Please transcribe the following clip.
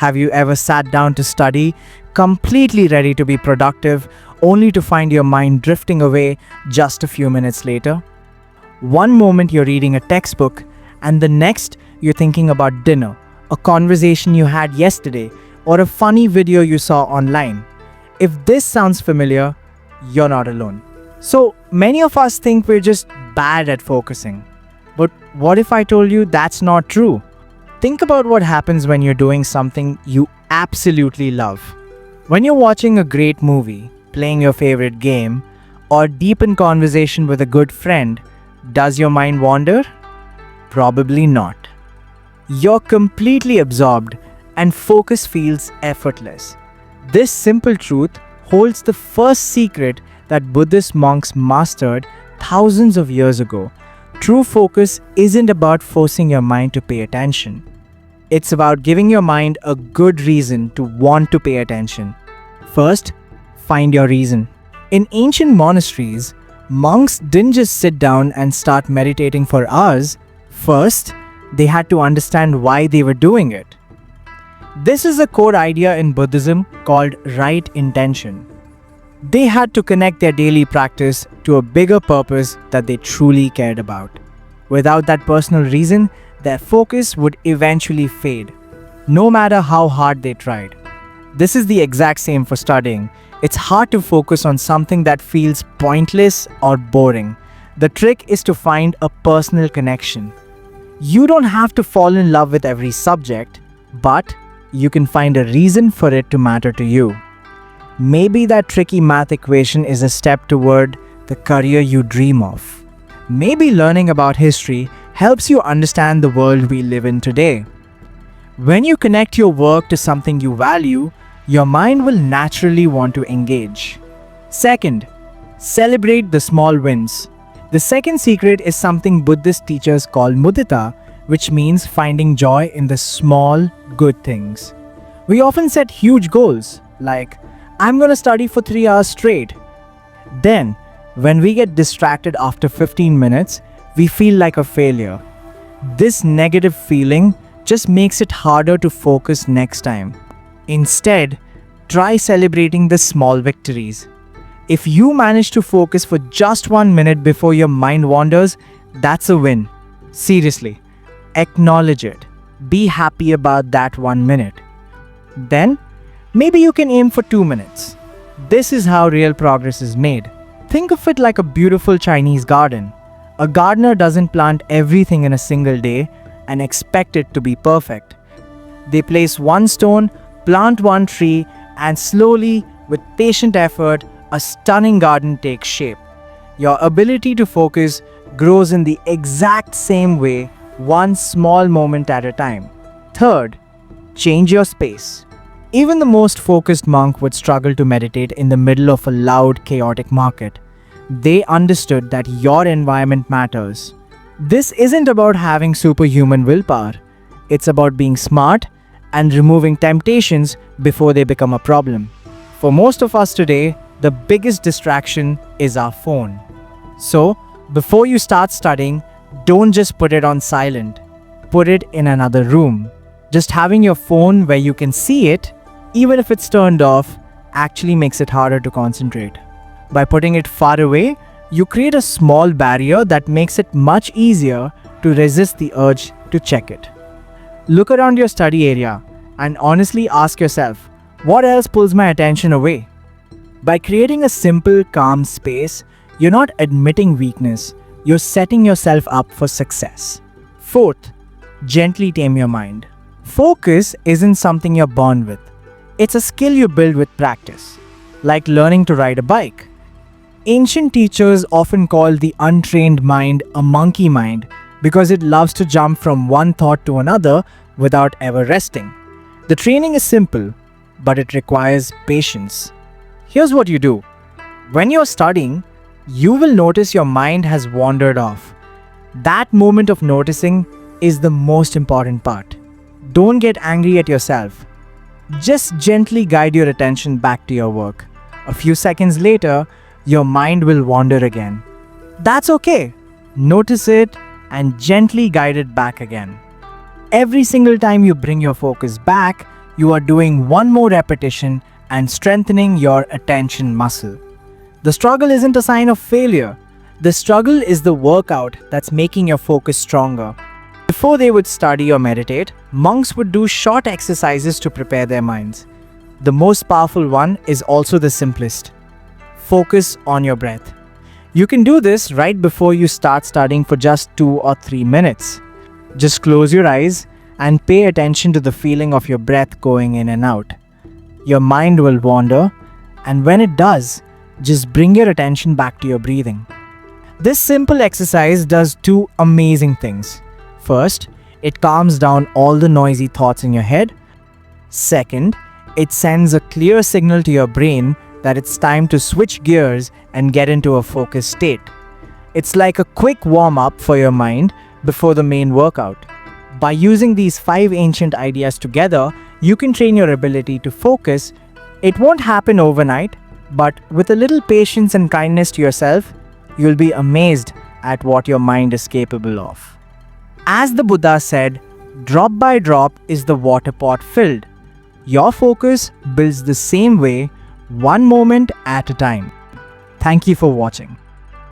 Have you ever sat down to study, completely ready to be productive, only to find your mind drifting away just a few minutes later? One moment you're reading a textbook, and the next you're thinking about dinner, a conversation you had yesterday, or a funny video you saw online. If this sounds familiar, you're not alone. So many of us think we're just bad at focusing. But what if I told you that's not true? Think about what happens when you're doing something you absolutely love. When you're watching a great movie, playing your favorite game, or deep in conversation with a good friend, does your mind wander? Probably not. You're completely absorbed and focus feels effortless. This simple truth holds the first secret that Buddhist monks mastered thousands of years ago. True focus isn't about forcing your mind to pay attention. It's about giving your mind a good reason to want to pay attention. First, find your reason. In ancient monasteries, monks didn't just sit down and start meditating for hours. First, they had to understand why they were doing it. This is a core idea in Buddhism called right intention. They had to connect their daily practice to a bigger purpose that they truly cared about. Without that personal reason, their focus would eventually fade, no matter how hard they tried. This is the exact same for studying. It's hard to focus on something that feels pointless or boring. The trick is to find a personal connection. You don't have to fall in love with every subject, but you can find a reason for it to matter to you. Maybe that tricky math equation is a step toward the career you dream of. Maybe learning about history helps you understand the world we live in today. When you connect your work to something you value, your mind will naturally want to engage. Second, celebrate the small wins. The second secret is something Buddhist teachers call mudita, which means finding joy in the small, good things. We often set huge goals, like, I'm gonna study for 3 hours straight. Then, when we get distracted after 15 minutes, we feel like a failure. This negative feeling just makes it harder to focus next time. Instead, try celebrating the small victories. If you manage to focus for just 1 minute before your mind wanders, that's a win. Seriously, acknowledge it. Be happy about that 1 minute. Then, maybe you can aim for 2 minutes. This is how real progress is made. Think of it like a beautiful Chinese garden. A gardener doesn't plant everything in a single day and expect it to be perfect. They place one stone, plant one tree, and slowly, with patient effort, a stunning garden takes shape. Your ability to focus grows in the exact same way, one small moment at a time. Third, change your space. Even the most focused monk would struggle to meditate in the middle of a loud, chaotic market. They understood that your environment matters. This isn't about having superhuman willpower. It's about being smart and removing temptations before they become a problem. For most of us today, the biggest distraction is our phone. So, before you start studying, don't just put it on silent. Put it in another room. Just having your phone where you can see it, even if it's turned off, actually makes it harder to concentrate. By putting it far away, you create a small barrier that makes it much easier to resist the urge to check it. Look around your study area and honestly ask yourself, what else pulls my attention away? By creating a simple, calm space, you're not admitting weakness, you're setting yourself up for success. Fourth, gently tame your mind. Focus isn't something you're born with. It's a skill you build with practice, like learning to ride a bike. Ancient teachers often call the untrained mind a monkey mind because it loves to jump from one thought to another without ever resting. The training is simple, but it requires patience. Here's what you do. When you're studying, you will notice your mind has wandered off. That moment of noticing is the most important part. Don't get angry at yourself. Just gently guide your attention back to your work. A few seconds later, your mind will wander again. That's okay. Notice it and gently guide it back again. Every single time you bring your focus back, You are doing one more repetition and strengthening your attention muscle. The struggle isn't a sign of failure. The struggle is the workout that's making your focus stronger. Before they would study or meditate, monks would do short exercises to prepare their minds. The most powerful one is also the simplest. Focus on your breath. You can do this right before you start studying for just 2 or 3 minutes. Just close your eyes and pay attention to the feeling of your breath going in and out. Your mind will wander, and when it does, just bring your attention back to your breathing. This simple exercise does 2 amazing things. First, it calms down all the noisy thoughts in your head. Second, it sends a clear signal to your brain that it's time to switch gears and get into a focused state. It's like a quick warm-up for your mind before the main workout. By using these 5 ancient ideas together, you can train your ability to focus. It won't happen overnight, but with a little patience and kindness to yourself, you'll be amazed at what your mind is capable of. As the Buddha said, drop by drop is the water pot filled. Your focus builds the same way, one moment at a time. Thank you for watching.